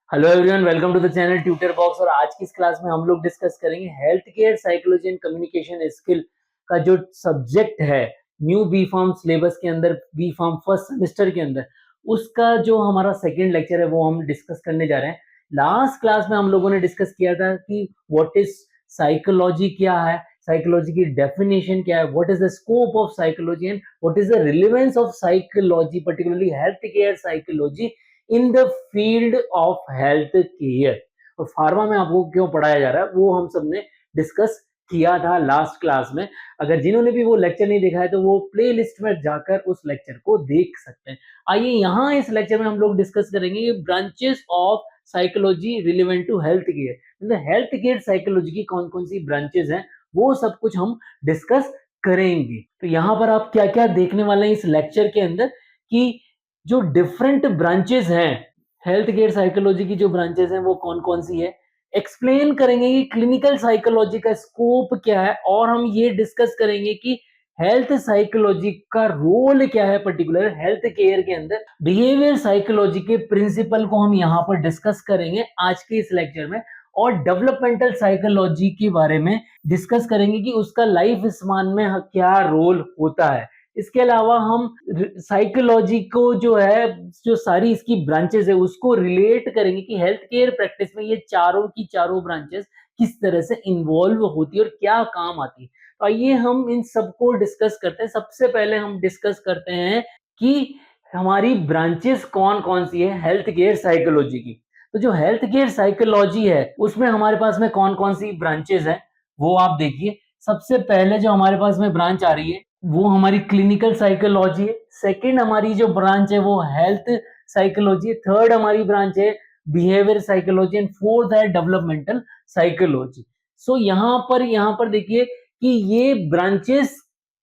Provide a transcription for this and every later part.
Hello everyone, welcome to the channel tutor box. और आज की इस क्लास में हम लोग डिस्कस करेंगे health care psychology and communication skill का जो सब्जेक्ट है न्यू बी फार्म सिलेबस के अंदर, बी फार्म फर्स्ट सेमेस्टर के अंदर, उसका जो हमारा सेकंड लेक्चर है वो हम डिस्कस करने जा रहे हैं। लास्ट क्लास में हम लोगों ने डिस्कस किया था कि व्हाट इज साइकोलॉजी, क्या है साइकोलॉजी की डेफिनेशन, क्या है, what is the scope of psychology and what is the relevance of psychology, particularly health care psychology in the field of health care. और फार्मा में आपको क्यों पढ़ाया जा रहा है वो हम सबने डिस्कस किया था लास्ट क्लास में। अगर जिन्होंने भी वो लेक्चर नहीं देखा है तो वो प्ले लिस्ट में जाकर उस लेक्चर को देख सकते हैं। आइए यहाँ इस लेक्चर में हम लोग डिस्कस करेंगे branches of psychology relevant to health care. मतलब हेल्थ केयर साइकोलॉजी की कौन कौन सी ब्रांचेस हैं वो सब कुछ हम डिस्कस करेंगे। तो यहाँ पर आप क्या क्या देखने वाले हैं इस लेक्चर के अंदर कि जो डिफरेंट ब्रांचेस हैं हेल्थ केयर साइकोलॉजी की, जो ब्रांचेस हैं वो कौन कौन सी है, एक्सप्लेन करेंगे कि क्लिनिकल साइकोलॉजी का स्कोप क्या है, और हम ये डिस्कस करेंगे कि हेल्थ साइकोलॉजी का रोल क्या है पर्टिकुलर हेल्थ केयर के अंदर। बिहेवियर साइकोलॉजी के प्रिंसिपल को हम यहाँ पर डिस्कस करेंगे आज के इस लेक्चर में, और डेवलपमेंटल साइकोलॉजी के बारे में डिस्कस करेंगे कि उसका लाइफ स्पान में क्या रोल होता है। इसके अलावा हम साइकोलॉजी को जो है, जो सारी इसकी ब्रांचेस है उसको रिलेट करेंगे कि हेल्थ केयर प्रैक्टिस में ये चारों की चारों ब्रांचेस किस तरह से इन्वॉल्व होती है और क्या काम आती है। तो आइए हम इन सबको डिस्कस करते हैं। सबसे पहले हम डिस्कस करते हैं कि हमारी ब्रांचेस कौन कौन सी है हेल्थ केयर साइकोलॉजी की। तो जो हेल्थ केयर साइकोलॉजी है उसमें हमारे पास में कौन कौन सी ब्रांचेस है वो आप देखिए। सबसे पहले जो हमारे पास में ब्रांच आ रही है वो हमारी क्लिनिकल साइकोलॉजी है। सेकंड हमारी जो ब्रांच है वो हेल्थ साइकोलॉजी है। थर्ड हमारी ब्रांच है बिहेवियर साइकोलॉजी एंड फोर्थ है डेवलपमेंटल साइकोलॉजी। सो यहाँ पर देखिए कि ये ब्रांचेस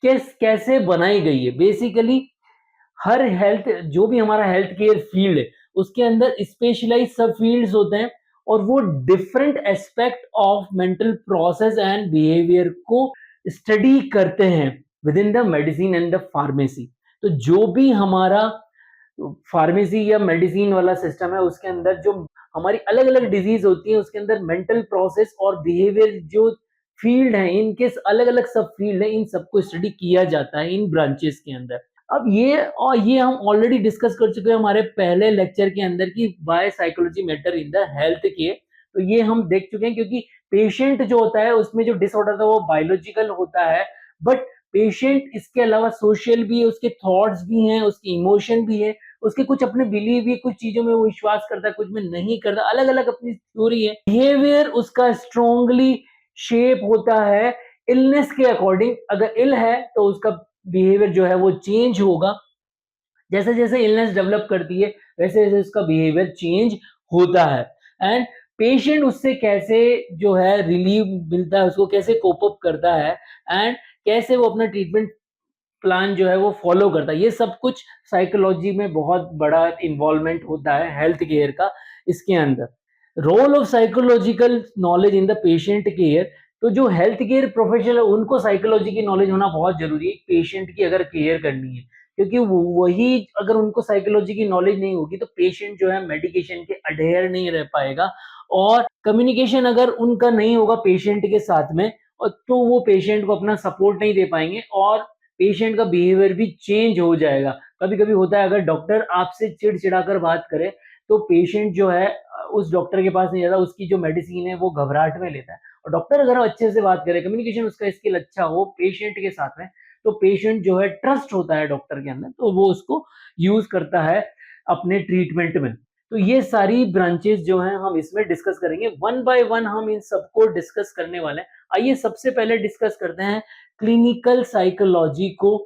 कैसे बनाई गई है। बेसिकली हर हेल्थ, जो भी हमारा हेल्थ केयर फील्ड है उसके अंदर स्पेशलाइज सब फील्ड्स होते हैं, और वो different aspect of mental process and behaviour को स्टडी करते हैं with in the medicine and the pharmacy. तो जो भी हमारा फार्मेसी या मेडिसिन वाला सिस्टम है उसके अंदर जो हमारी अलग अलग डिजीज होती है उसके अंदर मेंटल प्रोसेस और बिहेवियर जो फील्ड है, इनके अलग अलग सब फील्ड है, इन सबको स्टडी किया जाता है इन ब्रांचेस के अंदर। अब ये हम ऑलरेडी डिस्कस कर चुके हैं हमारे पहले लेक्चर के अंदर कि why psychology matter in the health care. तो ये हम देख चुके हैं, क्योंकि पेशेंट जो होता है उसमें जो डिसऑर्डर था वो बायोलॉजिकल होता है, बट पेशेंट इसके अलावा सोशल भी है, उसके थॉट्स भी हैं, उसके इमोशन भी है, उसके कुछ अपने बिलीव भी, कुछ चीजों में वो विश्वास करता है, कुछ में नहीं करता, अलग अलग अपनी थ्योरी है। बिहेवियर उसका स्ट्रोंगली शेप होता है इलनेस के अकॉर्डिंग। अगर इल है तो उसका बिहेवियर जो है वो चेंज होगा। जैसे जैसे इलनेस डेवलप करती है वैसे वैसे उसका बिहेवियर चेंज होता है। एंड पेशेंट उससे कैसे जो है रिलीव मिलता है, उसको कैसे कोप अप करता है, एंड कैसे वो अपना ट्रीटमेंट प्लान जो है वो फॉलो करता है, ये सब कुछ साइकोलॉजी में बहुत बड़ा इन्वॉल्वमेंट होता है हेल्थ केयर का इसके अंदर। Role of psychological knowledge in the patient care. तो जो हेल्थ केयर प्रोफेशनल है उनको साइकोलॉजी की नॉलेज होना बहुत जरूरी है पेशेंट की अगर केयर करनी है, क्योंकि वही अगर उनको साइकोलॉजी की नॉलेज नहीं होगी तो पेशेंट जो है मेडिकेशन के अडेयर नहीं रह पाएगा, और कम्युनिकेशन अगर उनका नहीं होगा पेशेंट के साथ में, और तो वो पेशेंट को अपना सपोर्ट नहीं दे पाएंगे और पेशेंट का बिहेवियर भी चेंज हो जाएगा। कभी कभी होता है अगर डॉक्टर आपसे चिड़चिड़ाकर बात करे तो पेशेंट जो है उस डॉक्टर के पास नहीं जाता, उसकी जो मेडिसिन है वो घबराहट में लेता है। और डॉक्टर अगर अच्छे से बात करे, कम्युनिकेशन उसका स्किल अच्छा हो पेशेंट के साथ में, तो पेशेंट जो है ट्रस्ट होता है डॉक्टर के अंदर, तो वो उसको यूज करता है अपने ट्रीटमेंट में। तो ये सारी ब्रांचेस जो हैं हम इसमें डिस्कस करेंगे, वन बाय वन हम इन सबको डिस्कस करने वाले हैं। आइए सबसे पहले डिस्कस करते हैं क्लिनिकल साइकोलॉजी को।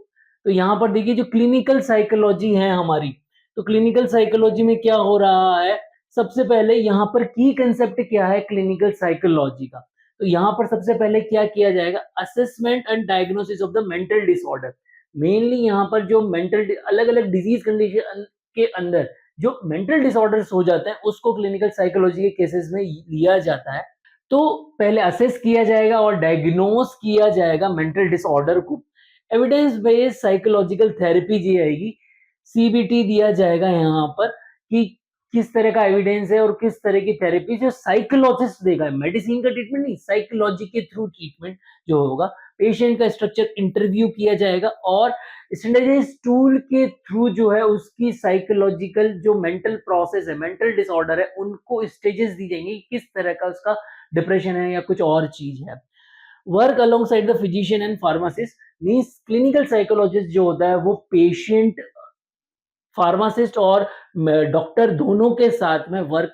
तो यहाँ पर देखिए जो क्लिनिकल साइकोलॉजी है हमारी, तो क्लिनिकल साइकोलॉजी में क्या हो रहा है, सबसे पहले यहाँ पर की कंसेप्ट क्या है क्लिनिकल साइकोलॉजी का। तो यहाँ पर सबसे पहले क्या किया जाएगा, assessment and diagnosis of the mental disorder. Mainly यहाँ पर जो मेंटल अलग अलग डिजीज कंडीशन के अंदर जो मेंटल डिसऑर्डर्स हो जाते हैं उसको क्लिनिकल साइकोलॉजी के केसेस में लिया जाता है। तो पहले असेस किया जाएगा और डायग्नोस किया जाएगा मेंटल डिसऑर्डर को। एविडेंस बेस्ड साइकोलॉजिकल थेरेपी दी जाएगी, सीबीटी दिया जाएगा यहाँ पर कि किस तरह का एविडेंस है और किस तरह की थेरेपी जो साइकोलॉजिस्ट देगा, मेडिसिन का ट्रीटमेंट नहीं, साइकोलॉजी के थ्रू ट्रीटमेंट जो होगा, पेशेंट का स्ट्रक्चर इंटरव्यू किया जाएगा और स्टैंडर्डाइज्ड टूल के थ्रू जो है उसकी साइकोलॉजिकल जो मेंटल प्रोसेस है, मेंटल डिसऑर्डर है, उनको स्टेजेस दी जाएंगी, किस तरह का उसका डिप्रेशन है या कुछ और चीज है। Work alongside the physician and pharmacist means clinical psychologist जो होता है वो पेशेंट, फार्मासिस्ट और डॉक्टर दोनों के साथ में वर्क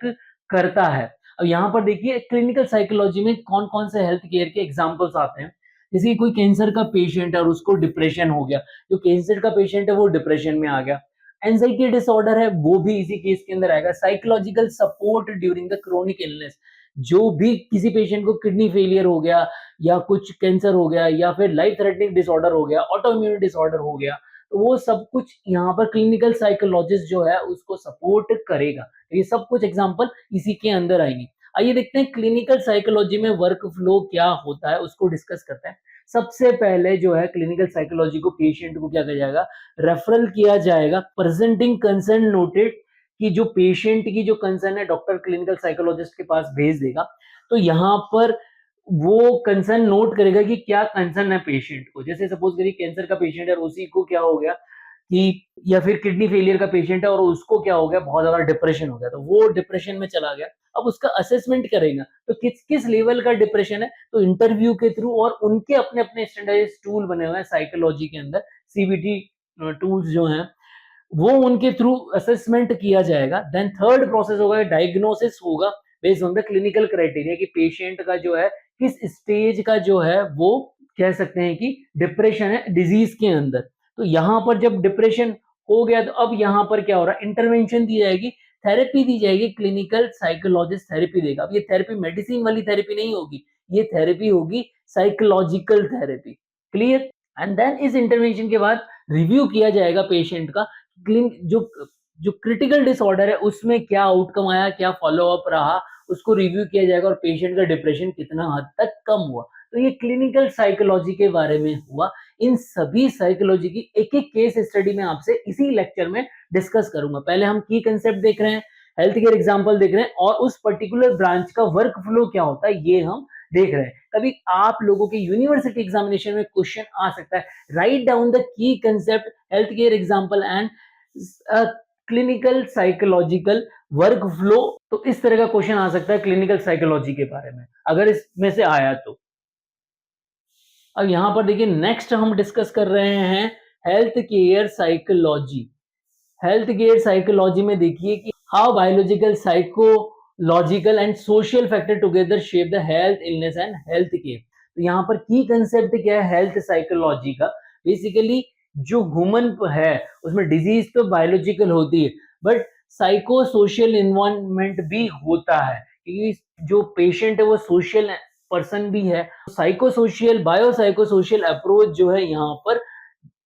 करता है। अब यहाँ पर देखिए क्लिनिकल साइकोलॉजी में कौन-कौन से हेल्थ केयर के एग्जांपल्स आते हैं। जैसे कि कोई कैंसर का पेशेंट है और उसको डिप्रेशन हो गया, जो कैंसर का पेशेंट है वो डिप्रेशन में आ गया। एंजाइटी डिसऑर्डर है वो भी इसी केस के अंदर आएगा। Psychological support during the chronic illness, जो भी किसी पेशेंट को किडनी फेलियर हो गया या कुछ कैंसर हो गया या फिर लाइफ थ्रेटनिंग डिसऑर्डर हो गया, ऑटो इम्यून डिसऑर्डर हो गया, तो वो सब कुछ यहाँ पर क्लिनिकल साइकोलॉजिस्ट जो है उसको सपोर्ट करेगा। ये सब कुछ एग्जांपल इसी के अंदर आएंगे। आइए देखते हैं क्लिनिकल साइकोलॉजी में वर्क फ्लो क्या होता है, उसको डिस्कस करते हैं। सबसे पहले जो है क्लिनिकल साइकोलॉजी को पेशेंट को क्या किया जाएगा, रेफरल किया जाएगा, प्रेजेंटिंग कंसर्न नोटेड, कि जो पेशेंट की जो कंसर्न है डॉक्टर क्लिनिकल साइकोलॉजिस्ट के पास भेज देगा। तो यहाँ पर वो कंसर्न नोट करेगा कि क्या कंसर्न है पेशेंट को। जैसे सपोज करिए कैंसर का पेशेंट है और उसी को क्या हो गया कि, या फिर किडनी फेलियर का पेशेंट है और उसको क्या हो गया, बहुत ज्यादा डिप्रेशन हो गया, तो वो डिप्रेशन में चला गया। अब उसका असेसमेंट करेगा तो किस किस लेवल का डिप्रेशन है, तो इंटरव्यू के थ्रू, और उनके अपने अपने स्टैंडर्डाइज्ड टूल बने हुए हैं साइकोलॉजी के अंदर, सीबीटी टूल्स जो हैं वो उनके थ्रू असेसमेंट किया जाएगा। देन थर्ड प्रोसेस होगा, डायग्नोसिस होगा based on the clinical criteria, कि पेशेंट का जो है किस स्टेज का जो है वो कह सकते हैं कि डिप्रेशन है डिजीज के अंदर। तो यहाँ पर जब डिप्रेशन हो गया तो अब यहाँ पर क्या हो रहा है, इंटरवेंशन दी जाएगी, थेरेपी दी जाएगी, क्लिनिकल साइकोलॉजिस्ट थेरेपी देगा। अब ये थेरेपी मेडिसिन वाली थेरेपी नहीं होगी, ये थेरेपी होगी psychological therapy. Clear? And then इस इंटरवेंशन के बाद रिव्यू किया जाएगा पेशेंट का, जो जो क्रिटिकल डिसऑर्डर है उसमें क्या आउटकम आया, क्या फॉलो अप रहा, उसको रिव्यू किया जाएगा और पेशेंट का डिप्रेशन कितना हद तक कम हुआ। तो ये क्लिनिकल साइकोलॉजी के बारे में हुआ। इन सभी साइकोलॉजी की एक एक केस स्टडी में आपसे इसी लेक्चर में डिस्कस करूंगा। पहले हम की कंसेप्ट देख रहे हैं, हेल्थ केयर एग्जांपल देख रहे हैं, और उस पर्टिकुलर ब्रांच का वर्क फ्लो क्या होता है ये हम देख रहे हैं। कभी आप लोगों के यूनिवर्सिटी एग्जामिनेशन में क्वेश्चन आ सकता है, write down the key concept, health care example and clinical psychological work flow. तो इस तरह का क्वेश्चन आ सकता है क्लिनिकल साइकोलॉजी के बारे में, अगर इसमें से आया तो। अब यहां पर देखिए नेक्स्ट हम डिस्कस कर रहे हैं health care psychology. Health care psychology में देखिए कि how biological, psychological and social factor together shape the health, illness and health care. तो यहाँ पर की कंसेप्ट क्या है हेल्थ साइकोलॉजी का, बेसिकली जो ह्यूमन है उसमें डिजीज तो बायोलॉजिकल होती है, बट साइको सोशल इन्वायरमेंट भी होता है, क्योंकि जो पेशेंट है वो सोशल पर्सन भी है। Psycho social, bio psycho social approach जो है यहाँ पर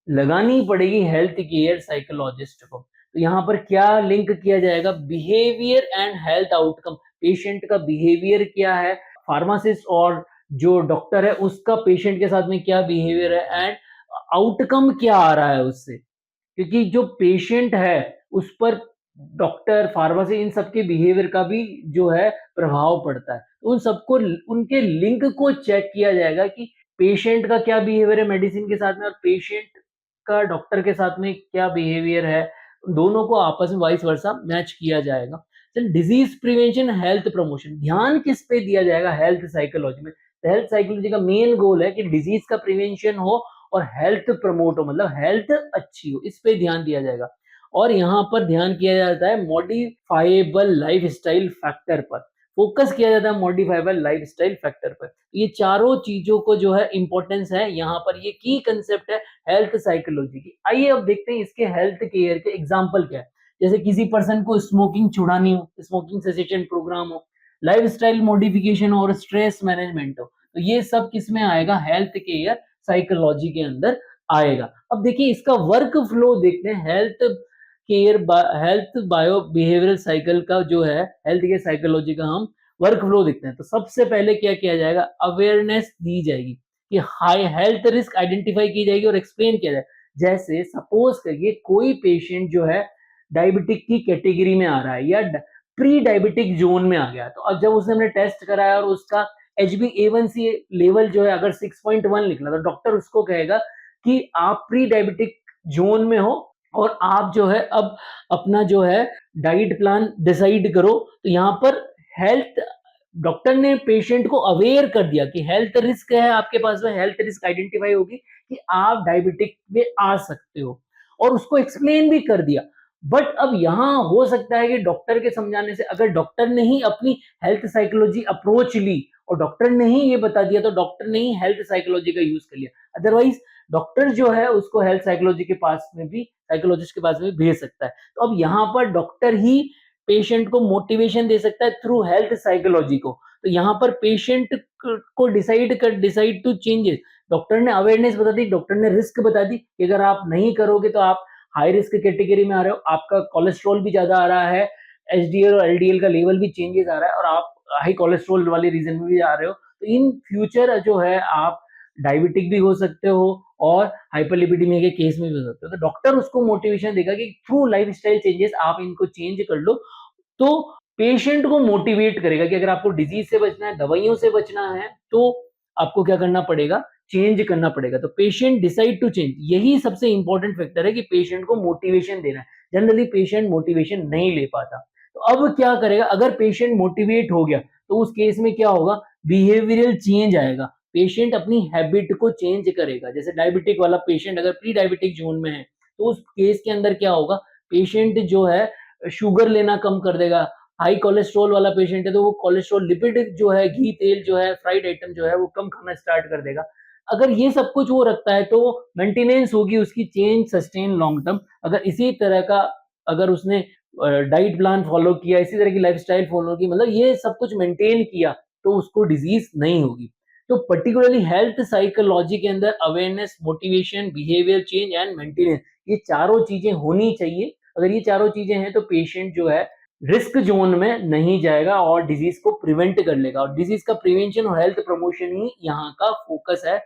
लगानी पड़ेगी हेल्थ केयर साइकोलॉजिस्ट को। तो यहाँ पर क्या लिंक किया जाएगा, behaviour and health outcome, patient का बिहेवियर क्या है, फार्मासिस्ट और जो डॉक्टर है उसका पेशेंट के साथ में क्या बिहेवियर है, एंड आउटकम क्या आ रहा है उससे, क्योंकि जो पेशेंट है उस पर डॉक्टर, फार्मेसी, इन सबके बिहेवियर का भी जो है प्रभाव पड़ता है। तो उन सबको, उनके लिंक को चेक किया जाएगा कि पेशेंट का क्या बिहेवियर है मेडिसिन के साथ में और पेशेंट का डॉक्टर के साथ में क्या बिहेवियर है, दोनों को आपस में वाइस वर्सा मैच किया जाएगा। Then disease prevention, health promotion, ध्यान किस पे दिया जाएगा हेल्थ साइकोलॉजी में। हेल्थ साइकोलॉजी का मेन गोल है कि डिजीज का प्रिवेंशन हो और हेल्थ प्रमोट हो, मतलब हेल्थ अच्छी हो, इस पे ध्यान दिया जाएगा। और यहाँ पर ध्यान किया जाता है मॉडिफाइबल लाइफस्टाइल फैक्टर पर, फोकस किया जाता है मॉडिफाइबल लाइफस्टाइल फैक्टर पर। ये चारों चीजों को जो है इंपॉर्टेंस है यहाँ पर, ये की कंसेप्ट है हेल्थ साइकोलॉजी की। आइए अब देखते हैं इसके हेल्थ केयर के एग्जाम्पल क्या है। जैसे किसी पर्सन को स्मोकिंग छुड़ानी हो, स्मोकिंग सेसेशन प्रोग्राम हो, लाइफस्टाइल मॉडिफिकेशन और स्ट्रेस मैनेजमेंट हो, तो ये सब किसमें आएगा, हेल्थ केयर साइकोलॉजी के अंदर आएगा। अब देखिए इसका वर्क फ्लो देखते हैं, health care, health bio behavioural cycle का जो है हेल्थ केयर साइकोलॉजी का हम वर्क फ्लो देखते हैं। तो सबसे पहले क्या किया जाएगा, अवेयरनेस दी जाएगी कि हाई हेल्थ रिस्क आइडेंटिफाई की जाएगी और एक्सप्लेन किया जाएगा। जैसे सपोज करिए कोई पेशेंट जो है डायबिटिक की कैटेगरी में आ रहा है या प्री डायबिटिक जोन में आ गया। तो अब जब उसने हमने टेस्ट कराया और उसका HbA1c लेवल जो है अगर 6.1 निकला, तो डॉक्टर उसको कहेगा कि आप प्री डायबिटिक जोन में हो और आप जो है अब अपना जो है डाइट प्लान डिसाइड करो। तो यहाँ पर हेल्थ डॉक्टर ने पेशेंट को अवेयर कर दिया कि हेल्थ रिस्क है आपके पास में, हेल्थ रिस्क आइडेंटिफाई होगी कि आप डायबिटिक में आ सकते हो, और उसको एक्सप्लेन भी कर दिया। बट अब यहाँ हो सकता है कि डॉक्टर के समझाने से अगर डॉक्टर ने ही अपनी हेल्थ साइकोलॉजी अप्रोच ली और डॉक्टर ने ही ये बता दिया, तो डॉक्टर ने ही हेल्थ साइकोलॉजी का यूज कर लिया। अदरवाइज डॉक्टर जो है उसको हेल्थ साइकोलॉजी के पास में भी, साइकोलॉजिस्ट के पास में भेज सकता है। तो अब यहाँ पर डॉक्टर ही पेशेंट को मोटिवेशन दे सकता है थ्रू हेल्थ साइकोलॉजी को। तो यहाँ पर पेशेंट को डिसाइड टू चेंजेस। डॉक्टर ने अवेयरनेस बता दी, डॉक्टर ने रिस्क बता दी कि अगर आप नहीं करोगे तो आप हाई रिस्क कैटेगरी में आ रहे हो, आपका कोलेस्ट्रॉल भी ज्यादा आ रहा है, HDL और LDL का लेवल भी चेंजेस आ रहा है और आप हाई कोलेस्ट्रॉल वाले रीजन में भी आ रहे हो, तो इन फ्यूचर जो है आप डायबिटिक भी हो सकते हो और हाइपरलिपिडेमिया के केस में भी हो सकते हो। तो डॉक्टर उसको मोटिवेशन देगा कि थ्रू लाइफस्टाइल चेंजेस आप इनको चेंज कर लो। तो पेशेंट को मोटिवेट करेगा कि अगर आपको डिजीज से बचना है, दवाइयों से बचना है, तो आपको क्या करना पड़ेगा, चेंज करना पड़ेगा। तो पेशेंट डिसाइड टू चेंज, यही सबसे इंपॉर्टेंट फैक्टर है कि पेशेंट को मोटिवेशन देना है। जनरली पेशेंट मोटिवेशन नहीं ले पाता। तो अब क्या करेगा, अगर पेशेंट मोटिवेट हो गया तो उस केस में क्या होगा, बिहेवियरल चेंज आएगा। पेशेंट अपनी हैबिट को चेंज करेगा। जैसे डायबिटिक वाला पेशेंट अगर प्री डायबिटिक जोन में है, तो उस केस के अंदर क्या होगा, पेशेंट जो है शुगर लेना कम कर देगा। हाई कोलेस्ट्रॉल वाला पेशेंट है तो वो कोलेस्ट्रॉल, लिपिड जो है, घी तेल जो है, फ्राइड आइटम जो है वो कम खाना स्टार्ट कर देगा। अगर ये सब कुछ वो रखता है तो मेंटेनेंस होगी उसकी, चेंज सस्टेन लॉन्ग टर्म। अगर इसी तरह का अगर उसने डाइट प्लान फॉलो किया, इसी तरह की लाइफस्टाइल फॉलो की, मतलब ये सब कुछ मेंटेन किया, तो उसको डिजीज नहीं होगी। तो पर्टिकुलरली हेल्थ साइकोलॉजी के अंदर awareness, motivation, behaviour change and maintenance, ये चारों चीजें होनी चाहिए। अगर ये चारों चीजें हैं तो पेशेंट जो है रिस्क जोन में नहीं जाएगा और डिजीज को प्रिवेंट कर लेगा। और डिजीज का प्रिवेंशन और हेल्थ प्रमोशन ही यहाँ का फोकस है,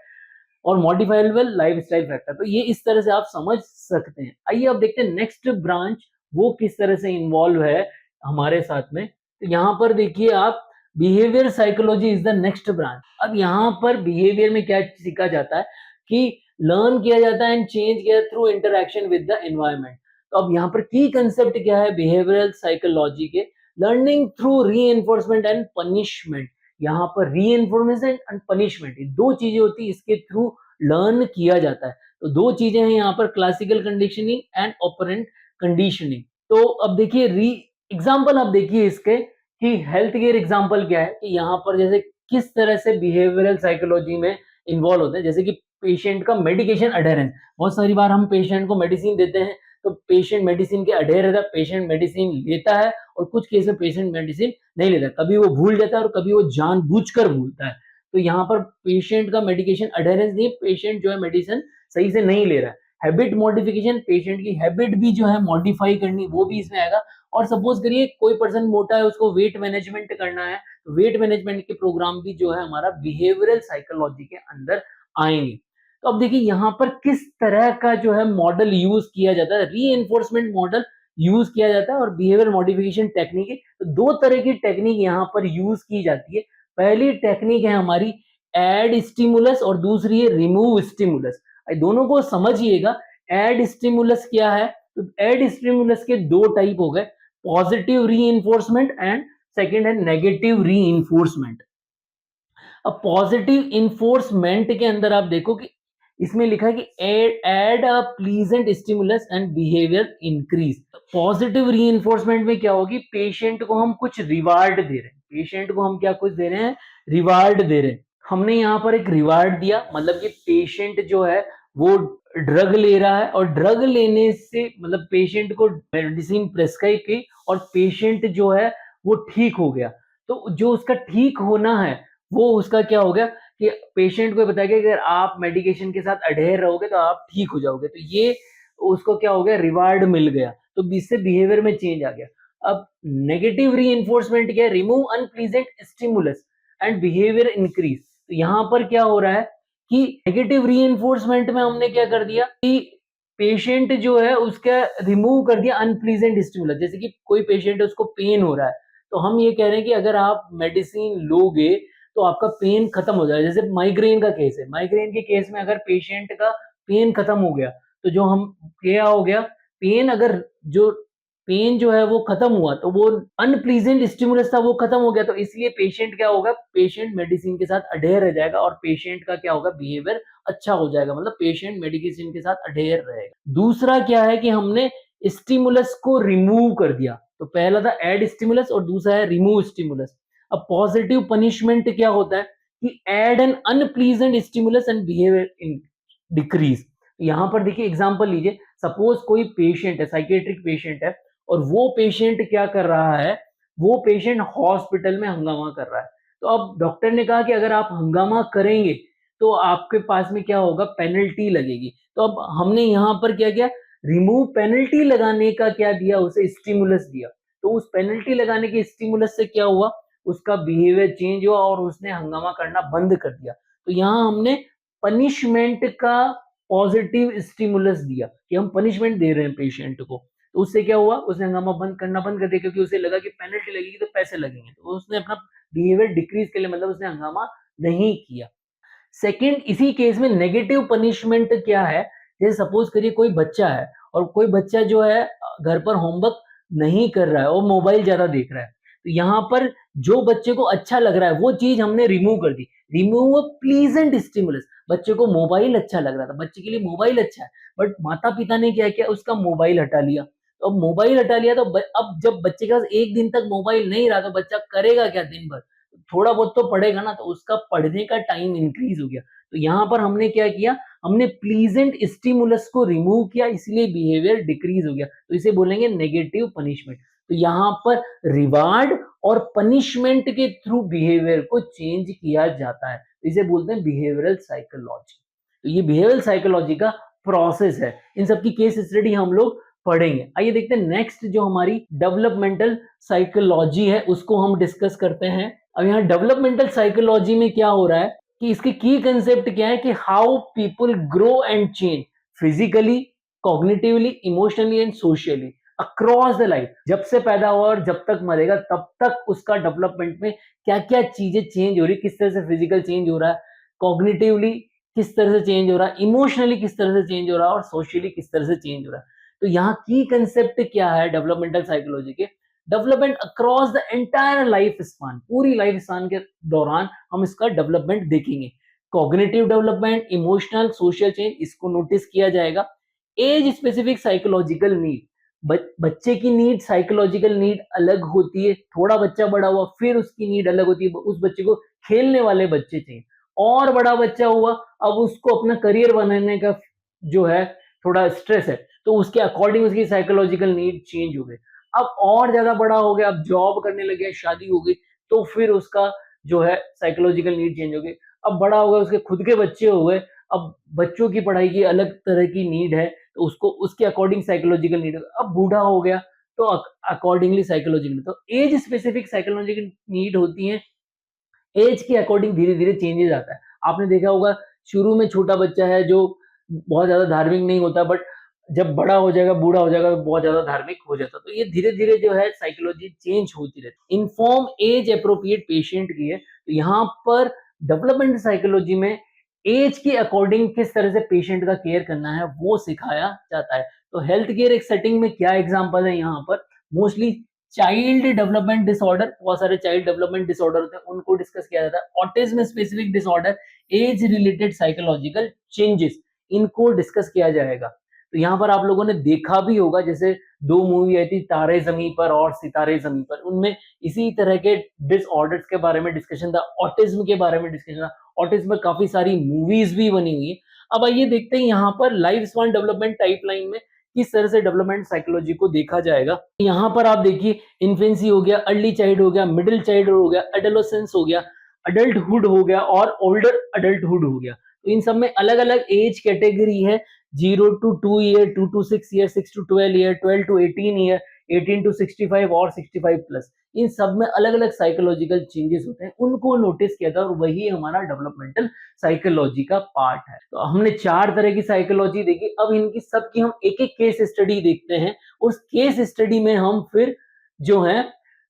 और मॉडिफाइबल लाइफस्टाइल फैक्टर। तो ये इस तरह से आप समझ सकते हैं। आइए अब देखते हैं नेक्स्ट ब्रांच वो किस तरह से इन्वॉल्व है हमारे साथ में। तो यहाँ पर देखिए आप, behaviour psychology is the next branch. अब यहाँ पर बिहेवियर में क्या सीखा जाता है कि लर्न किया जाता है एंड चेंज किया through interaction with the environment. तो अब यहाँ पर की कंसेप्ट क्या है बिहेवियरल साइकोलॉजी के, लर्निंग थ्रू री एंड पनिशमेंट। यहाँ पर री एंड पनिशमेंट, ये दो चीजें होती है, इसके थ्रू लर्न किया जाता है। तो दो चीजें हैं यहाँ पर, classical conditioning and operant conditioning. तो अब देखिए री एग्जाम्पल, आप देखिए इसके कि हेल्थ केयर एग्जाम्पल क्या है कि यहाँ पर जैसे किस तरह से बिहेवियरल साइकोलॉजी में इन्वॉल्व होते हैं। जैसे कि पेशेंट का मेडिकेशन अडेरेंस, बहुत सारी बार हम पेशेंट को मेडिसिन देते हैं तो पेशेंट मेडिसिन के अडेयर रहता है, पेशेंट मेडिसिन लेता है और कुछ केस में पेशेंट मेडिसिन नहीं लेता, कभी वो भूल जाता है और कभी वो जानबूझकर भूलता है। तो यहाँ पर पेशेंट का मेडिकेशन अडेरेंस नहीं, पेशेंट जो है मेडिसिन सही से नहीं ले रहा है। हैबिट मॉडिफिकेशन, पेशेंट की हैबिट भी जो है मॉडिफाई करनी, वो भी इसमें आएगा। और सपोज करिए कोई पर्सन मोटा है, उसको वेट मैनेजमेंट करना है, तो वेट मैनेजमेंट के प्रोग्राम भी जो है हमारा बिहेवियरल साइकोलॉजी के अंदर आएंगे। तो अब देखिए यहाँ पर किस तरह का जो है मॉडल यूज किया जाता है, री मॉडल यूज किया जाता है और बिहेवियर मॉडिफिकेशन टेक्निक है। तो दो तरह की टेक्निक यहाँ पर यूज की जाती है। पहली टेक्निक है हमारी एड स्टिमुलस और दूसरी है रिमूव स्टिमुलस। दोनों को समझिएगा। एड स्टिमुलस क्या है, तो एड स्टिमुलस के दो टाइप हो गए, पॉजिटिव री एंड सेकेंड है नेगेटिव री। अब पॉजिटिव इन्फोर्समेंट के अंदर आप देखो कि इसमें लिखा है कि add a pleasant stimulus and behaviour increase. Positive reinforcement में क्या होगी, पेशेंट को हम कुछ रिवार्ड दे रहे हैं, पेशेंट को हम क्या कुछ दे रहे हैं, रिवार्ड दे रहे हैं। हमने यहाँ पर एक रिवार्ड दिया, मतलब कि पेशेंट जो है वो ड्रग ले रहा है और ड्रग लेने से मतलब पेशेंट को मेडिसिन प्रेस्क्राइब की और पेशेंट जो है वो ठीक हो गया। तो जो उसका ठीक होना है वो उसका क्या हो गया कि पेशेंट को बताया गया कि अगर आप मेडिकेशन के साथ अडेयर रहोगे तो आप ठीक हो जाओगे। तो ये उसको क्या हो गया, रिवार्ड मिल गया, तो इससे बिहेवियर में चेंज आ गया। अब नेगेटिव रीइंफोर्समेंट क्या है, remove unpleasant stimulus and behaviour increase. तो यहाँ पर क्या हो रहा है कि नेगेटिव रीइंफोर्समेंट में हमने क्या कर दिया कि पेशेंट जो है उसका रिमूव कर दिया अनप्लीजेंट स्टिमुलस, जैसे कि कोई पेशेंट है उसको पेन हो रहा है, तो हम ये कह रहे हैं कि अगर आप मेडिसिन लोगे तो आपका पेन खत्म हो जाएगा। जैसे माइग्रेन का केस है, माइग्रेन के केस में अगर पेशेंट का पेन खत्म हो गया, तो जो हम क्या हो गया, पेन अगर जो पेन जो है वो खत्म हुआ, तो वो अनप्लीजेंट स्टिमुलस था वो खत्म हो गया, तो इसलिए पेशेंट क्या होगा, पेशेंट मेडिसिन के साथ अडेयर रह जाएगा और पेशेंट का क्या होगा, बिहेवियर अच्छा हो जाएगा, मतलब पेशेंट मेडिकेशन के साथ अडेयर रहेगा। दूसरा क्या है कि हमने स्टिमुलस को रिमूव कर दिया, तो पहला था ऐड स्टिमुलस और दूसरा है रिमूव स्टिमुलस। अब पॉजिटिव पनिशमेंट क्या होता है कि add N unpleasant stimulus and behaviour in decrease. यहाँ पर देखिए एग्जांपल लीजिए, सपोज कोई पेशेंट है, साइकेट्रिक पेशेंट है, और वो पेशेंट क्या कर रहा है, वो पेशेंट हॉस्पिटल में हंगामा कर रहा है। तो अब डॉक्टर ने कहा कि अगर आप हंगामा करेंगे तो आपके पास में क्या होगा, पेनल्टी लगेगी। तो अब हमने यहाँ पर क्या किया, रिमूव पेनल्टी लगाने का क्या दिया, उसे स्टिमुलस दिया। तो उस पेनल्टी लगाने के स्टिमुलस से क्या हुआ, उसका बिहेवियर चेंज हुआ और उसने हंगामा करना बंद कर दिया। तो यहाँ हमने पनिशमेंट का पॉजिटिव स्टिमुलस दिया कि हम पनिशमेंट दे रहे हैं पेशेंट को, तो उससे क्या हुआ, उसने हंगामा बंद करना बंद कर दिया, क्योंकि उसे लगा कि पेनल्टी लगेगी तो पैसे लगेंगे, तो उसने अपना बिहेवियर डिक्रीज के लिए, मतलब उसने हंगामा नहीं किया। सेकंड, इसी केस में नेगेटिव पनिशमेंट क्या है, जैसे सपोज करिए कोई बच्चा है और कोई बच्चा जो है घर पर होमवर्क नहीं कर रहा है और मोबाइल ज्यादा देख रहा है, तो यहाँ पर जो बच्चे को अच्छा लग रहा है वो चीज हमने रिमूव कर दी, रिमूव अ प्लीजेंट स्टिमुलस। बच्चे को मोबाइल अच्छा लग रहा था, बच्चे के लिए मोबाइल अच्छा है, बट माता पिता ने क्या किया, उसका मोबाइल हटा लिया। तो अब मोबाइल हटा लिया तो अब जब बच्चे के पास एक दिन तक मोबाइल नहीं रहा तो बच्चा करेगा क्या दिन भर, थोड़ा बहुत तो पढ़ेगा ना, तो उसका पढ़ने का टाइम इंक्रीज हो गया। तो यहाँ पर हमने क्या किया, हमने प्लीजेंट स्टिमुलस को रिमूव किया, इसलिए बिहेवियर डिक्रीज हो गया, तो इसे बोलेंगे नेगेटिव पनिशमेंट। तो यहाँ पर रिवार्ड और पनिशमेंट के थ्रू बिहेवियर को चेंज किया जाता है, तो इसे बोलते हैं बिहेवियरल साइकोलॉजी। तो ये बिहेवियरल साइकोलॉजी का प्रोसेस है, इन सबकी केस स्टडी हम लोग पढ़ेंगे। आइए देखते हैं नेक्स्ट जो हमारी डेवलपमेंटल साइकोलॉजी है उसको हम डिस्कस करते हैं। अब यहाँ डेवलपमेंटल साइकोलॉजी में क्या हो रहा है कि इसके की कंसेप्ट क्या है कि how people grow and change physically, cognitively, emotionally and socially across the life. जब से पैदा हुआ और जब तक मरेगा तब तक उसका डेवलपमेंट में क्या क्या चीजें चेंज हो रही, किस तरह से फिजिकल चेंज हो रहा है, कॉग्निटिवली किस तरह से चेंज हो रहा है, इमोशनली किस तरह से चेंज हो रहा है और सोशली किस तरह से चेंज हो रहा है। तो यहाँ की कंसेप्ट क्या है डेवलपमेंटल साइकोलॉजी के, development across the entire life span, पूरी लाइफ स्पान के दौरान हम इसका डेवलपमेंट देखेंगे। Cognitive development, emotional, social change, इसको नोटिस किया जाएगा। एज स्पेसिफिक साइकोलॉजिकल नीड, बच्चे की नीड, साइकोलॉजिकल नीड अलग होती है। थोड़ा बच्चा बड़ा हुआ फिर उसकी नीड अलग होती है, उस बच्चे को खेलने वाले बच्चे चाहिए। और बड़ा बच्चा हुआ, अब उसको अपना करियर बनाने का जो है थोड़ा स्ट्रेस है, तो उसके अकॉर्डिंग उसकी साइकोलॉजिकल नीड चेंज हो गई। अब और ज्यादा बड़ा हो गया, अब जॉब करने लग गया, शादी हो गई, तो फिर उसका जो है साइकोलॉजिकल नीड चेंज हो गई। अब बड़ा हो गया, उसके खुद के बच्चे हो गए, अब बच्चों की पढ़ाई की अलग तरह की नीड है, तो उसको उसके अकॉर्डिंग साइकोलॉजिकल नीड। अब बूढ़ा हो गया तो अकॉर्डिंगली साइकोलॉजिकल, तो एज स्पेसिफिक साइकोलॉजिकल नीड होती है, एज के अकॉर्डिंग धीरे-धीरे चेंजेस आता है। आपने देखा होगा शुरू में छोटा बच्चा है जो बहुत ज़्यादा धार्मिक नहीं होता, बट जब बड़ा हो जाएगा, बूढ़ा हो जाएगा तो बहुत ज़्यादा धार्मिक हो जाता है। तो ये धीरे-धीरे जो है साइकोलॉजी चेंज होती रहती है। इन्फॉर्म एज एप्रोप्रिएट पेशेंट की है। तो यहाँ पर डेवलपमेंट साइकोलॉजी में एज के अकॉर्डिंग किस तरह से पेशेंट का केयर करना है वो सिखाया जाता है। तो हेल्थ केयर एक सेटिंग में क्या एग्जांपल है यहाँ पर, मोस्टली चाइल्ड डेवलपमेंट डिसऑर्डर, बहुत सारे चाइल्ड डेवलपमेंट डिसऑर्डर होते हैं, उनको डिस्कस किया जाता है। Autism specific disorder, age related psychological changes, इनको डिस्कस किया जाएगा। तो यहाँ पर आप लोगों ने देखा भी होगा, जैसे 2 मूवी आई थी, तारे ज़मीं पर और सितारे ज़मीं पर, उनमें इसी तरह के डिसऑर्डर्स के बारे में डिस्कशन था, ऑटिज्म के बारे में डिस्कशन था। ऑटिज्म में काफी सारी मूवीज भी बनी हुई है। अब आइए देखते हैं यहाँ पर लाइफ स्पान डेवलपमेंट टाइपलाइन में किस तरह से डेवलपमेंट साइकोलॉजी को देखा जाएगा। यहाँ पर आप देखिए, इन्फेंसी हो गया, अर्ली चाइल्ड हो गया, मिडिल चाइल्ड हो गया, एडोलेसेंस हो गया, अडल्टहुड हो गया और ओल्डर अडल्टहुड हो गया। तो इन सब में अलग अलग एज कैटेगरी है, 0 to 2 year, 2 to 6 year, 6 to 12 year, 12 to 18 year, 18 to 65 और 65 प्लस। इन सब में अलग-अलग साइकोलॉजिकल चेंजेस होते हैं, उनको नोटिस किया था और वही हमारा डेवलपमेंटल साइकोलॉजी का पार्ट है। तो हमने 4 तरह की साइकोलॉजी देखी, अब इनकी सबकी हम एक-एक केस स्टडी देखते हैं। उस केस स्टडी में हम फिर जो है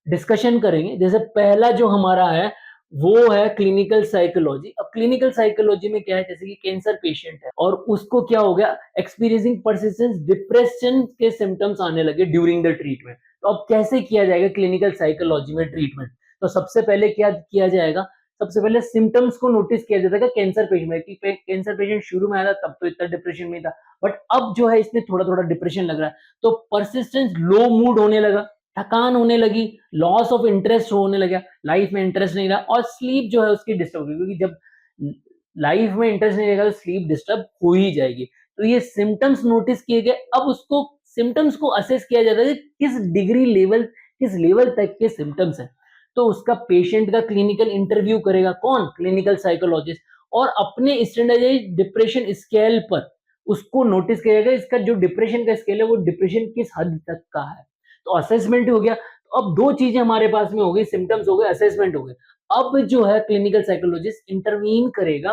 डिस्कशन करेंगे। जैसे पहला जो हमारा है वो है क्लिनिकल साइकोलॉजी। अब क्लिनिकल साइकोलॉजी में क्या है, जैसे कि कैंसर पेशेंट है और उसको क्या हो गया, एक्सपीरियंसिंग पर्सिस्टेंट डिप्रेशन के सिम्पटम्स आने लगे ड्यूरिंग द ट्रीटमेंट। तो अब कैसे किया जाएगा क्लिनिकल साइकोलॉजी में ट्रीटमेंट? तो सबसे पहले क्या किया जाएगा, सबसे पहले सिम्पटम्स को नोटिस किया जाता है कैंसर पेशेंट में, कि कैंसर पेशेंट शुरू में आया था तब तो इतना डिप्रेशन में था, बट अब जो है इसमें थोड़ा-थोड़ा डिप्रेशन लग रहा है। तो परसिस्टेंस लो मूड होने लगा, थकान होने लगी, लॉस ऑफ इंटरेस्ट होने लगा, लाइफ में इंटरेस्ट नहीं रहा और स्लीप जो है उसकी डिस्टर्ब होगी, क्योंकि जब लाइफ में इंटरेस्ट नहीं रहेगा तो स्लीप डिस्टर्ब हो ही जाएगी। तो ये सिम्पटम्स नोटिस किए गए, अब उसको सिम्पटम्स को असेस किया जाता है कि किस डिग्री लेवल, किस लेवल तक के सिम्पटम्स हैं। तो उसका पेशेंट का क्लिनिकल इंटरव्यू करेगा कौन? क्लिनिकल साइकोलॉजिस्ट, और अपने स्टैंडर्डाइज्ड डिप्रेशन स्केल पर उसको नोटिस किया जाएगा इसका जो डिप्रेशन का स्केल है वो डिप्रेशन किस हद तक का है। तो असेसमेंट हो गया। तो अब 2 चीजें हमारे पास में हो गई, सिम्पटम्स हो गए, असेसमेंट हो गए। अब जो है क्लिनिकल साइकोलॉजिस्ट इंटरवीन करेगा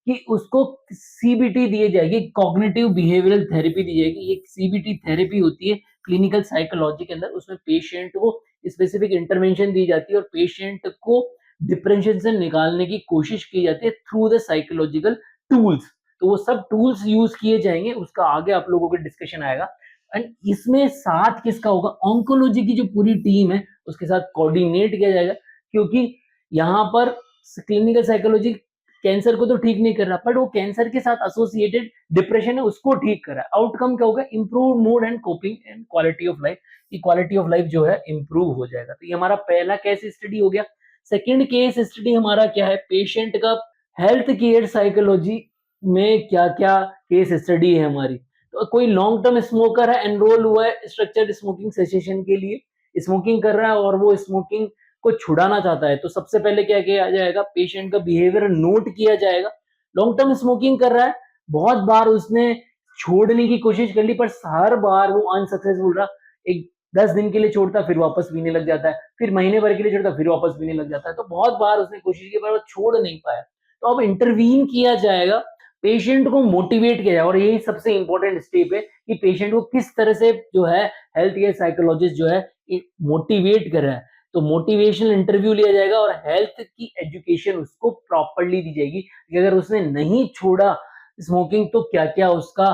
कि उसको सीबीटी दी जाएगी, कॉग्निटिव बिहेवियरल थेरेपी दी जाएगी। एक सीबीटी थेरेपी होती है क्लिनिकल साइकोलॉजी के अंदर, उसमें पेशेंट को स्पेसिफिक इंटरवेंशन दी जाती है और पेशेंट को डिप्रेशन से निकालने की कोशिश की जाती है थ्रू द साइकोलॉजिकल टूल्स। तो वो सब टूल्स यूज किए जाएंगे, उसका आगे आप लोगों के डिस्कशन आएगा। एंड इसमें साथ किसका होगा, ऑन्कोलॉजी की जो पूरी टीम है उसके साथ कोऑर्डिनेट किया जाएगा, क्योंकि यहाँ पर क्लिनिकल साइकोलॉजी कैंसर को तो ठीक नहीं कर रहा, बट वो कैंसर के साथ एसोसिएटेड डिप्रेशन है उसको ठीक कर रहा है। आउटकम क्या होगा, improve mood and coping and quality of life, की क्वालिटी ऑफ लाइफ जो है इंप्रूव हो जाएगा। तो ये हमारा पहला केस स्टडी हो गया। सेकंड केस स्टडी हमारा क्या है, पेशेंट का हेल्थ केयर साइकोलॉजी में क्या क्या केस स्टडी है हमारी। तो कोई लॉन्ग टर्म स्मोकर है, एनरोल हुआ है स्ट्रक्चर्ड स्मोकिंग सेसेशन के लिए, स्मोकिंग कर रहा है और वो स्मोकिंग को छुड़ाना चाहता है। तो सबसे पहले क्या किया जाएगा, पेशेंट का बिहेवियर नोट किया जाएगा। लॉन्ग टर्म स्मोकिंग कर रहा है, बहुत बार उसने छोड़ने की कोशिश कर ली पर हर बार वो अनसक्सेसफुल रहा। एक 10 दिन के लिए छोड़ता फिर वापस पीने लग जाता है, फिर महीने भर के लिए छोड़ता फिर वापस पीने लग जाता है। तो बहुत बार उसने कोशिश की पर वो छोड़ नहीं पाया। तो अब इंटरवीन किया जाएगा, पेशेंट को मोटिवेट किया जाए, और यही सबसे इंपॉर्टेंट स्टेप है कि पेशेंट को किस तरह से जो है हेल्थ केयर साइकोलॉजिस्ट जो है मोटिवेट कर रहा है। तो मोटिवेशनल इंटरव्यू लिया जाएगा और हेल्थ की एजुकेशन उसको प्रॉपर्ली दी जाएगी कि अगर उसने नहीं छोड़ा स्मोकिंग तो क्या-क्या उसका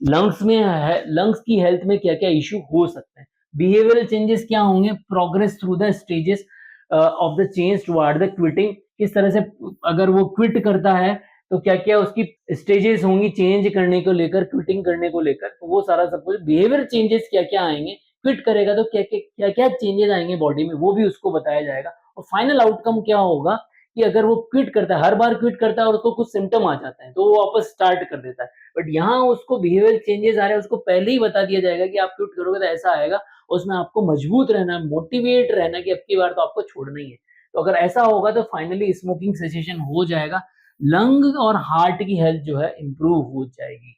लंग्स में है, लंग्स की हेल्थ में क्या-क्या इश्यू हो सकते हैं। बिहेवियरल चेंजेस क्या होंगे, progress through the stages of the change toward the quitting, किस तरह से अगर वो क्विट करता है तो क्या-क्या उसकी स्टेजेस होंगी चेंज करने को लेकर, क्विटिंग करने को लेकर। तो वो सारा सब कुछ बिहेवियर चेंजेस क्या-क्या आएँगे, क्विट करेगा तो क्या-क्या चेंजेस आएँगे बॉडी में, वो भी उसको बताया जाएगा। और फाइनल आउटकम क्या होगा कि अगर वो क्विट करता है, हर बार क्विट करता है और उसको कुछ सिम्पटम आ जाते हैं, तो वो वापस स्टार्ट कर देता है। बट यहाँ उसको बिहेवियर चेंजेस आ रहे हैं, उसको पहले ही बता दिया जाएगा कि आप क्विट करोगे तो ऐसा आएगा। उसमें आपको मजबूत रहना है, मोटिवेट रहना है कि अब की बार तो आपको छोड़ना ही है। तो अगर ऐसा होगा तो फाइनली स्मोकिंग सेसेशन हो जाएगा, लंग और हार्ट की हेल्थ जो है इम्प्रूव हो जाएगी।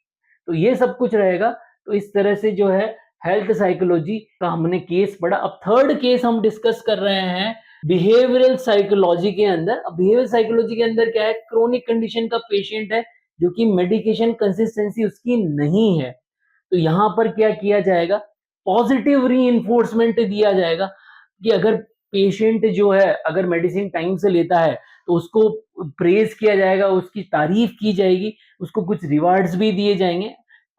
तो ये सब कुछ रहेगा। तो इस तरह से जो है हेल्थ साइकोलॉजी का हमने केस पढ़ा। अब थर्ड केस हम डिस्कस कर रहे हैं बिहेवियरल साइकोलॉजी के अंदर। अब बिहेवियरल साइकोलॉजी के अंदर क्या है, क्रोनिक कंडीशन का पेशेंट है जो कि मेडिकेशन कंसिस्टेंसी उसकी नहीं है। तो यहाँ पर क्या किया जाएगा, पॉजिटिव रीइंफोर्समेंट दिया जाएगा कि अगर पेशेंट जो है अगर मेडिसिन टाइम से लेता है तो उसको प्रेज किया जाएगा, उसकी तारीफ की जाएगी, उसको कुछ रिवार्ड्स भी दिए जाएंगे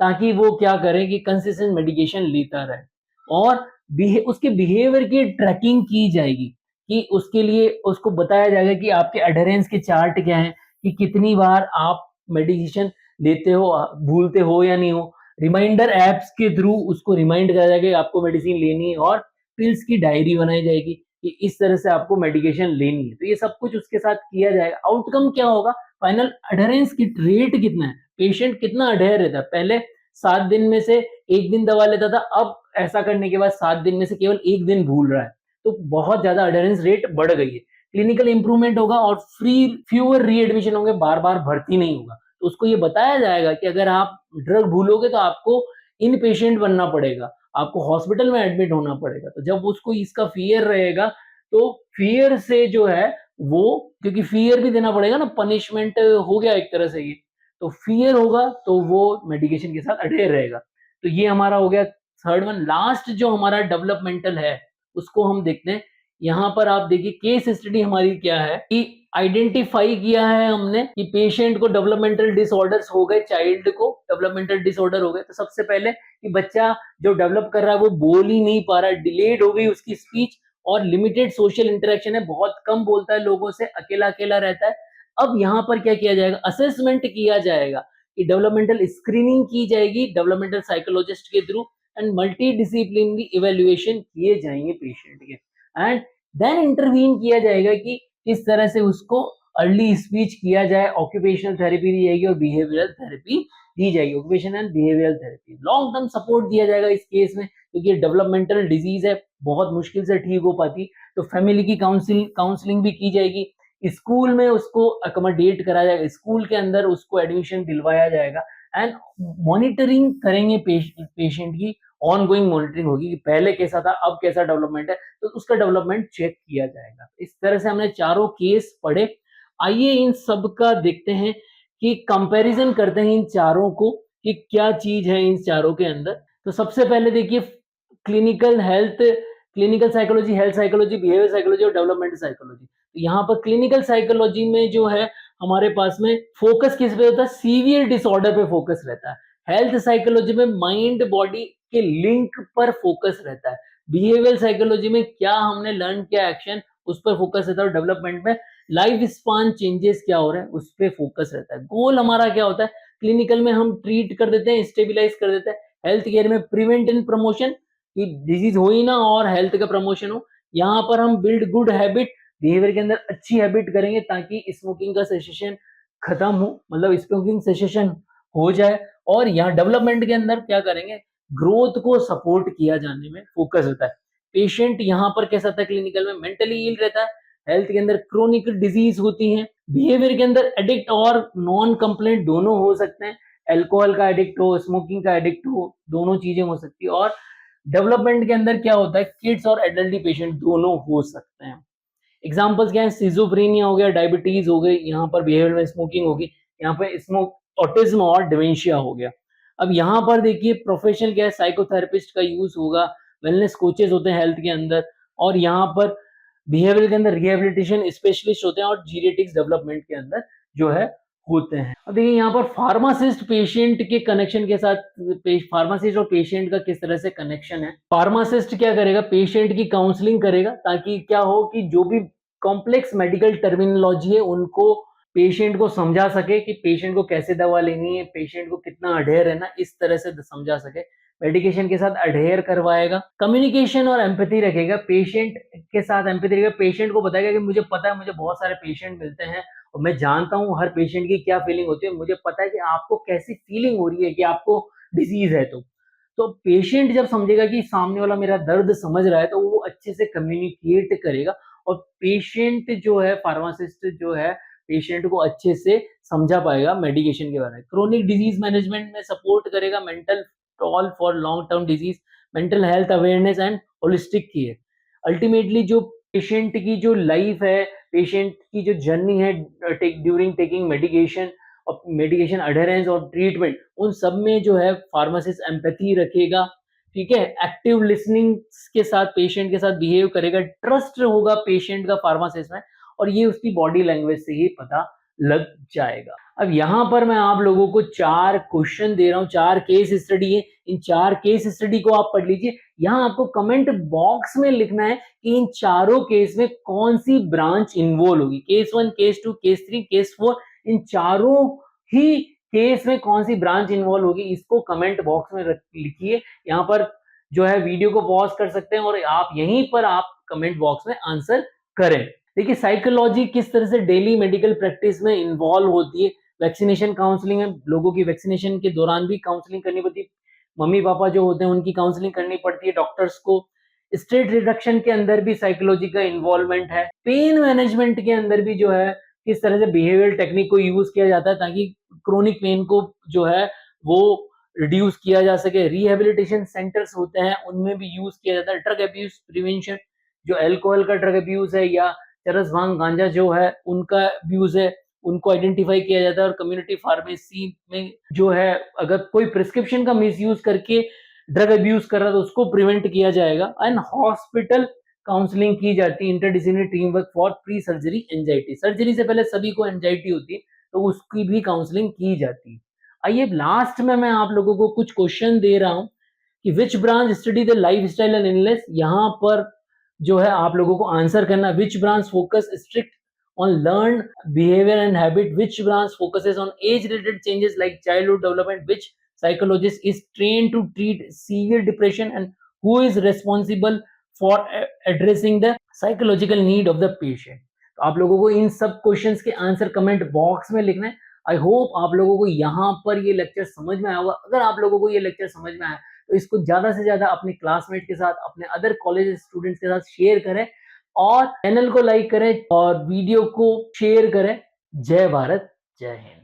ताकि वो क्या करे कि कंसिस्टेंट मेडिकेशन लेता रहे। और उसके बिहेवियर की ट्रैकिंग की जाएगी कि उसके लिए उसको बताया जाएगा कि आपके अडहेरेंस के चार्ट क्या हैं, कि कितनी बार आप मेडिकेशन लेते हो, भूलते हो या नहीं हो। रिमाइंडर एप्स के थ्रू उसको रिमाइंड करा जाएगा कि आपको मेडिसिन लेनी है, और पिल्स की डायरी बनाई जाएगी कि इस तरह से आपको मेडिकेशन लेनी है। तो ये सब कुछ उसके साथ किया जाएगा। आउटकम क्या होगा, फाइनल अडहेरेंस की रेट कितना है, पेशेंट कितना अडहेर रहता है। पहले 7 दिन में से 1 दिन दवा लेता था, अब ऐसा करने के बाद 7 दिन में से केवल 1 दिन भूल रहा है। तो बहुत ज्यादा अडहेरेंस रेट बढ़ गई है। क्लिनिकल इंप्रूवमेंट होगा और फ्यूअर रीएडमिशन होंगे, बार-बार भर्ती नहीं होगा। तो उसको ये बताया जाएगा कि अगर आप ड्रग भूलोगे तो आपको इन पेशेंट बनना पड़ेगा, आपको हॉस्पिटल में एडमिट होना पड़ेगा। तो जब उसको इसका फियर रहेगा तो फियर से जो है वो, क्योंकि फियर भी देना पड़ेगा ना, पनिशमेंट हो गया एक तरह से ये, तो फियर होगा तो वो मेडिकेशन के साथ अडेयर रहेगा। तो ये हमारा हो गया थर्ड वन। लास्ट जो हमारा डेवलपमेंटल है उसको हम देखते हैं। यहाँ पर आप देखिए केस स्टडी हमारी क्या है कि आइडेंटिफाई किया है हमने कि पेशेंट को डेवलपमेंटल डिसऑर्डर्स हो गए, चाइल्ड को डेवलपमेंटल डिसऑर्डर हो गए। तो सबसे पहले कि बच्चा जो डेवलप कर रहा है वो बोल ही नहीं पा रहा, डिलेड हो गई उसकी स्पीच और लिमिटेड सोशल इंटरेक्शन है, बहुत कम बोलता है लोगों से, अकेला अकेला रहता है। अब यहाँ पर क्या किया जाएगा, असेसमेंट किया जाएगा कि डेवलपमेंटल स्क्रीनिंग की जाएगी डेवलपमेंटल साइकोलॉजिस्ट के through and multi disciplinary evaluation किए जाएंगे पेशेंट के, एंड देन इंटरवीन किया जाएगा कि किस तरह से उसको अर्ली स्पीच किया जाए, ऑक्यूपेशनल थेरेपी दी जाएगी और बिहेवियरल थेरेपी दी जाएगी, occupation and behavioural therapy. Long term support दिया जाएगा इस केस में, क्योंकि ये डेवलपमेंटल डिजीज है, बहुत मुश्किल से ठीक हो पाती। तो फैमिली की काउंसलिंग भी की जाएगी, स्कूल में उसको अकोमोडेट करा जाएगा, स्कूल के अंदर उसको एडमिशन दिलवाया जाएगा एंड मॉनिटरिंग करेंगे पेशेंट की, ऑनगोइंग मॉनिटरिंग होगी कि पहले कैसा था अब कैसा डेवलपमेंट है, तो उसका डेवलपमेंट चेक किया जाएगा। इस तरह से हमने चारों केस पढ़े। आइए इन सब का देखते हैं कि कंपैरिजन करते हैं इन चारों को कि क्या चीज है इन चारों के अंदर। तो सबसे पहले देखिए clinical psychology, health psychology, behaviour psychology और डेवलपमेंटल साइकोलॉजी। तो यहाँ पर क्लिनिकल साइकोलॉजी में जो है हमारे पास में फोकस किस पे होता है, सीवियर डिसऑर्डर पे फोकस रहता है। हेल्थ साइकोलॉजी में माइंड बॉडी के लिंक पर फोकस रहता है। बिहेवियर साइकोलॉजी में क्या हमने लर्न किया एक्शन उस पर फोकस रहता है, और डेवलपमेंट में लाइफ स्पान चेंजेस क्या हो रहे हैं उस पर फोकस रहता है। गोल हमारा क्या होता है, क्लिनिकल में हम ट्रीट कर देते हैं, स्टेबिलाईज कर देते हैं। हेल्थ केयर में प्रिवेंट एंड प्रमोशन, कि डिजीज हो ही ना और हेल्थ का प्रमोशन हो। यहाँ पर हम बिल्ड गुड हैबिट, बिहेवियर के अंदर अच्छी हैबिट करेंगे ताकि स्मोकिंग का सेसेशन खत्म हो, मतलब स्मोकिंग सेसेशन हो जाए। और यहाँ डेवलपमेंट के अंदर क्या करेंगे, ग्रोथ को सपोर्ट किया जाने में फोकस होता है। पेशेंट यहाँ पर कैसा था, क्लिनिकल में मेंटली इल रहता है, हेल्थ के अंदर क्रोनिक डिजीज होती है, बिहेवियर के अंदर एडिक्ट और नॉन कंप्लेंट दोनों हो सकते हैं, अल्कोहल का एडिक्ट हो, स्मोकिंग का एडिक्ट हो, दोनों चीजें हो सकती है। और डेवलपमेंट के अंदर क्या होता है, किड्स और एडल्ट पेशेंट दोनों हो सकते हैं। एग्जाम्पल्स क्या है, सिजोफ्रेनिया हो गया, डायबिटीज हो गई, यहाँ पर बिहेवियर में स्मोकिंग होगी, यहाँ पे स्मोक ऑटिज्म और डिमेंशिया हो गया। अब यहाँ पर देखिए प्रोफेशन क्या है, साइकोथेरेपिस्ट का यूज होगा, वेलनेस कोचेस होते हैं हेल्थ के अंदर, और यहाँ पर बिहेवियर के अंदर रिहेबिलिटेशन स्पेशलिस्ट होते हैं और जीरियाट्रिक्स डेवलपमेंट के अंदर जो है होते हैं। अब देखिए यहाँ पर फार्मासिस्ट पेशेंट के कनेक्शन के साथ, फार्मासिस्ट और पेशेंट का किस तरह से कनेक्शन है। फार्मासिस्ट क्या करेगा, पेशेंट की काउंसलिंग करेगा ताकि क्या हो कि जो भी कॉम्प्लेक्स मेडिकल टर्मिनोलॉजी है उनको पेशेंट को समझा सके कि पेशेंट को कैसे दवा लेनी है, पेशेंट को कितना अडेयर रहना, इस तरह से समझा सके। मेडिकेशन के साथ अडेयर करवाएगा, कम्युनिकेशन और एम्पैथी रखेगा, पेशेंट के साथ एम्पैथी रखेगा, पेशेंट को बताएगा कि मुझे पता है, मुझे बहुत सारे पेशेंट मिलते हैं और मैं जानता हूँ हर पेशेंट की क्या फीलिंग होती है, मुझे पता है कि आपको कैसी फीलिंग हो रही है कि आपको डिजीज है। तो पेशेंट जब समझेगा कि सामने वाला मेरा दर्द समझ रहा है तो वो अच्छे से कम्युनिकेट करेगा, और पेशेंट जो है, फार्मासिस्ट जो है, पेशेंट को अच्छे से समझा पाएगा मेडिकेशन के बारे में। क्रोनिक डिजीज मैनेजमेंट में सपोर्ट करेगा, mental toll for long term disease, mental health awareness and holistic care. Ultimately जो पेशेंट की जो लाइफ है, पेशेंट की जो जर्नी है ड्यूरिंग टेकिंग मेडिकेशन और मेडिकेशन अडेरेंस और ट्रीटमेंट, उन सब में जो है फार्मासिस्ट एम्पैथी रखेगा, ठीक है, एक्टिव लिसनिंग के साथ पेशेंट के साथ बिहेव करेगा, ट्रस्ट होगा पेशेंट का फार्मासिस्ट में, और ये उसकी बॉडी लैंग्वेज से ही पता लग जाएगा। अब यहाँ पर मैं आप लोगों को 4 क्वेश्चन दे रहा हूँ, 4 केस स्टडी है, इन 4 केस स्टडी को आप पढ़ लीजिए। यहाँ आपको कमेंट बॉक्स में लिखना है कि इन चारों केस में कौन सी ब्रांच इन्वॉल्व होगी, केस 1, केस 2, केस 3, केस 4, इन चारों ही केस में कौन सी ब्रांच इन्वॉल्व होगी, इसको कमेंट बॉक्स में लिखिए। यहाँ पर जो है वीडियो को पॉज कर सकते हैं और आप यहीं पर आप कमेंट बॉक्स में आंसर करें। देखिए साइकोलॉजी किस तरह से डेली मेडिकल प्रैक्टिस में इन्वॉल्व होती है। वैक्सीनेशन काउंसलिंग है, लोगों की वैक्सीनेशन के दौरान भी काउंसलिंग करनी पड़ती है, मम्मी पापा जो होते हैं उनकी काउंसलिंग करनी पड़ती है, डॉक्टर्स को। स्ट्रेस रिडक्शन के अंदर भी साइकोलॉजी का इन्वॉल्वमेंट है। पेन मैनेजमेंट के अंदर भी जो है किस तरह से बिहेवियरल टेक्निक को यूज किया जाता है ताकि क्रोनिक पेन को जो है वो रिड्यूस किया जा सके। रिहेबिलिटेशन सेंटर्स होते हैं उनमें भी यूज किया जाता है। ड्रग अब्यूज प्रिवेंशन, जो अल्कोहल का ड्रग अब्यूज़ है या चरस, भांग, गांजा जो है उनका अब्यूज़ है, उनको आइडेंटिफाई किया जाता है और कम्युनिटी फार्मेसी में जो है अगर कोई प्रिस्क्रिप्शन का मिसयूज़ करके ड्रग अब्यूज़ कर रहा है तो उसको प्रिवेंट किया जाएगा। एंड हॉस्पिटल काउंसलिंग की जाती है, interdisciplinary team work for pre surgery anxiety. Surgery से पहले सभी को एंजाइटी होती है, तो उसकी भी काउंसलिंग की जाती है। आइए लास्ट में मैं आप लोगों को कुछ क्वेश्चन दे रहा हूँ कि which branch study the lifestyle and illness. यहाँ पर जो है आप लोगों को आंसर करना, which branch focus strict on learned behavior and habit, which branch focuses on age related changes like childhood development, which psychologist is trained to treat severe depression, and who is responsible for addressing the psychological need of the patient। तो आप लोगों को इन सब questions के answer comment box में लिखना है। I hope आप लोगों को यहाँ पर ये लेक्चर समझ में आया होगा। अगर आप लोगों को ये लेक्चर समझ में आया तो इसको ज्यादा से ज्यादा अपने क्लासमेट के साथ, अपने अदर कॉलेज स्टूडेंट्स के साथ शेयर करें और चैनल को लाइक करें और वीडियो को शेयर करें। जय भारत, जय हिंद।